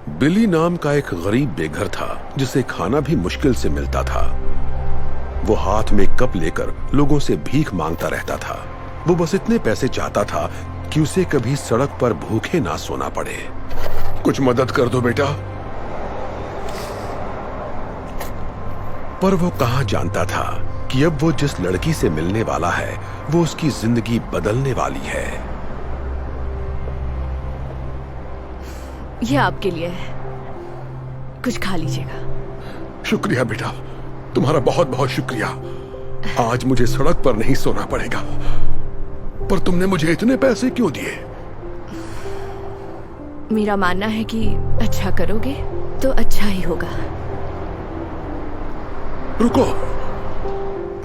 बिली नाम का एक गरीब बेघर था जिसे खाना भी मुश्किल से मिलता था। वो हाथ में कप लेकर लोगों से भीख मांगता रहता था। वो बस इतने पैसे चाहता था कि उसे कभी सड़क पर भूखे ना सोना पड़े। कुछ मदद कर दो बेटा। पर वो कहां जानता था कि अब वो जिस लड़की से मिलने वाला है वो उसकी जिंदगी बदलने वाली है। ये आपके लिए है, कुछ खा लीजिएगा। शुक्रिया बेटा, तुम्हारा बहुत बहुत शुक्रिया। आज मुझे सड़क पर नहीं सोना पड़ेगा। पर तुमने मुझे इतने पैसे क्यों दिए? मेरा मानना है कि अच्छा करोगे तो अच्छा ही होगा। रुको,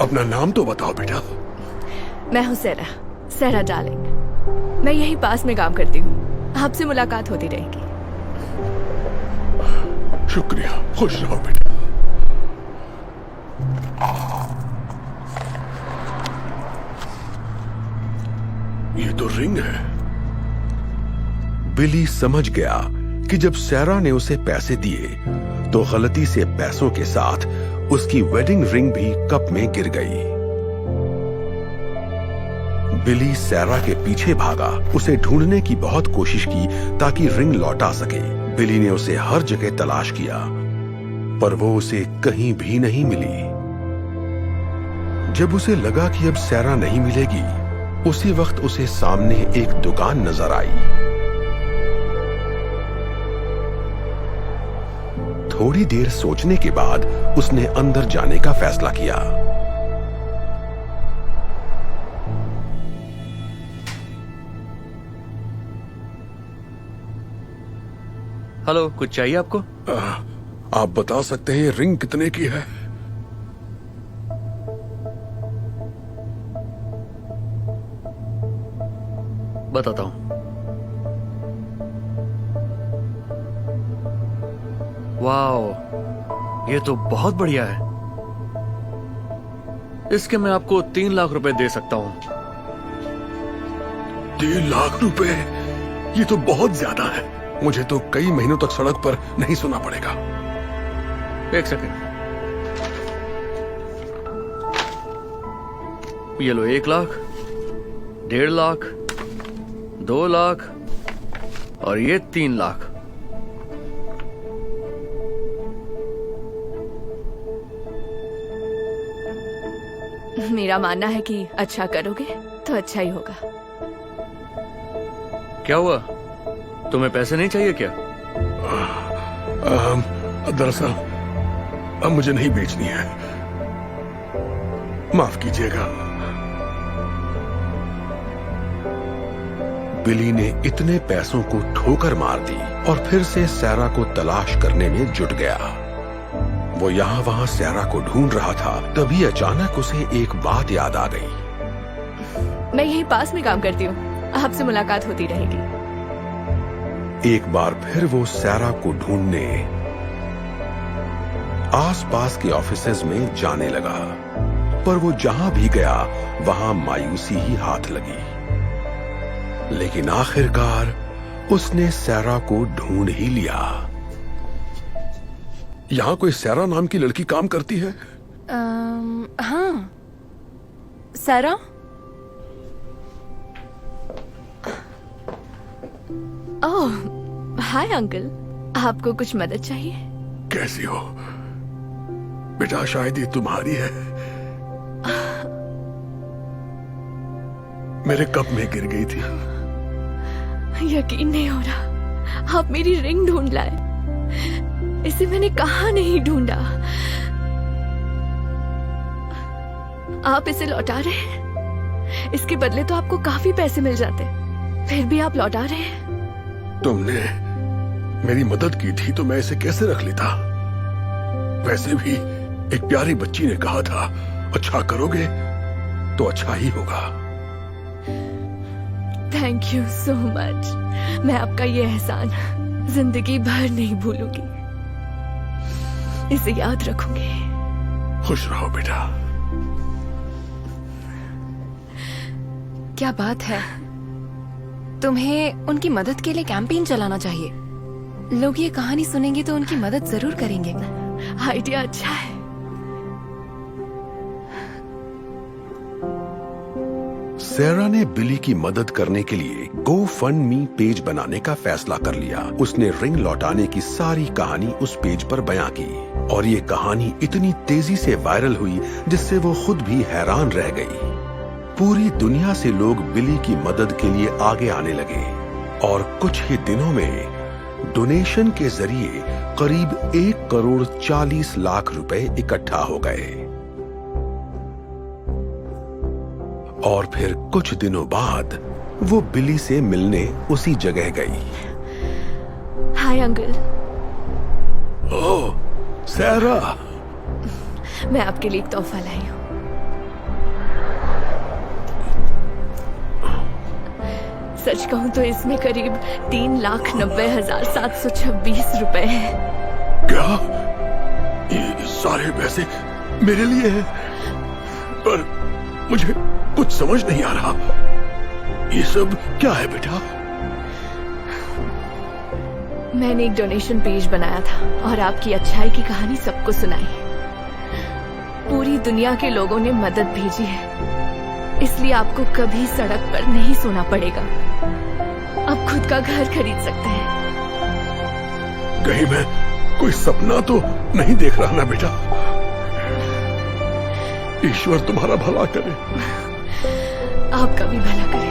अपना नाम तो बताओ बेटा। मैं हूँ सेरा डार्लिंग। मैं यही पास में काम करती हूँ। आपसे मुलाकात होती रहेगी। शुक्रिया, खुश रहो बेटा। ये तो रिंग है। बिली समझ गया कि जब सैरा ने उसे पैसे दिए तो गलती से पैसों के साथ उसकी वेडिंग रिंग भी कप में गिर गई। बिली सैरा के पीछे भागा, उसे ढूंढने की बहुत कोशिश की ताकि रिंग लौटा सके। बिली ने उसे हर जगह तलाश किया पर वो उसे कहीं भी नहीं मिली। जब उसे लगा कि अब सैरा नहीं मिलेगी, उसी वक्त उसे सामने एक दुकान नजर आई। थोड़ी देर सोचने के बाद उसने अंदर जाने का फैसला किया। हेलो, कुछ चाहिए आपको? आप बता सकते हैं रिंग कितने की है? बताता हूं। वाओ, ये तो बहुत बढ़िया है। इसके मैं आपको 3 लाख रुपए दे सकता हूं। 3 लाख रुपए? ये तो बहुत ज्यादा है। मुझे तो कई महीनों तक सड़क पर नहीं सोना पड़ेगा। एक सेकंड, ये लो 1 लाख, 1.5 लाख, 2 लाख और ये 3 लाख। मेरा मानना है कि अच्छा करोगे तो अच्छा ही होगा। क्या हुआ, तुम्हें पैसे नहीं चाहिए क्या? दरअसल अब मुझे नहीं बेचनी है, माफ कीजिएगा। बिली ने इतने पैसों को ठोकर मार दी और फिर से सैरा को तलाश करने में जुट गया। वो यहाँ वहां सैरा को ढूंढ रहा था, तभी अचानक उसे एक बात याद आ गई। मैं यही पास में काम करती हूँ, आपसे मुलाकात होती रहेगी। एक बार फिर वो सैरा को ढूंढने आसपास के ऑफिसेज में जाने लगा, पर वो जहां भी गया वहां मायूसी ही हाथ लगी। लेकिन आखिरकार उसने सैरा को ढूंढ ही लिया। यहां कोई सैरा नाम की लड़की काम करती है? हाँ, सैरा। ओह, हाय अंकल, आपको कुछ मदद चाहिए? कैसी हो बेटा? शायद ये तुम्हारी है। मेरे कप में गिर गई थी। यकीन नहीं हो रहा, आप मेरी रिंग ढूंढ लाए। इसे मैंने कहाँ नहीं ढूंढा। आप इसे लौटा रहे हैं? इसके बदले तो आपको काफी पैसे मिल जाते, फिर भी आप लौटा रहे हैं। तुमने मेरी मदद की थी तो मैं इसे कैसे रख लेता? वैसे भी एक प्यारी बच्ची ने कहा था, अच्छा करोगे तो अच्छा ही होगा। Thank you so much. मैं आपका ये एहसान जिंदगी भर नहीं भूलूंगी, इसे याद रखूंगी। खुश रहो बेटा। क्या बात है, तुम्हें उनकी मदद के लिए कैंपेन चलाना चाहिए। लोग ये कहानी सुनेंगे तो उनकी मदद जरूर करेंगे। आइडिया अच्छा है। सैरा ने बिली की मदद करने के लिए GoFundMe पेज बनाने का फैसला कर लिया। उसने रिंग लौटाने की सारी कहानी उस पेज पर बयां की और ये कहानी इतनी तेजी से वायरल हुई जिससे वो खुद भी हैरान रह गई। पूरी दुनिया से लोग बिली की मदद के लिए आगे आने लगे और कुछ ही दिनों में डोनेशन के जरिए करीब 1,40,00,000 रुपए इकट्ठा हो गए। और फिर कुछ दिनों बाद वो बिली से मिलने उसी जगह गई। Hi uncle. ओह सैरा, मैं आपके लिए एक तोहफा लाई हूँ। सच कहूँ तो इसमें करीब 3,90,726 रुपए हैं। क्या ये सारे पैसे मेरे लिए हैं? पर मुझे कुछ समझ नहीं आ रहा। ये सब क्या है बेटा? मैंने एक डोनेशन पेज बनाया था और आपकी अच्छाई की कहानी सबको सुनाई। पूरी दुनिया के लोगों ने मदद भेजी है, इसलिए आपको कभी सड़क पर नहीं सोना पड़ेगा। आप खुद का घर खरीद सकते हैं। कहीं मैं कोई सपना तो नहीं देख रहा ना बेटा? ईश्वर तुम्हारा भला करे। आपका भी भला करे।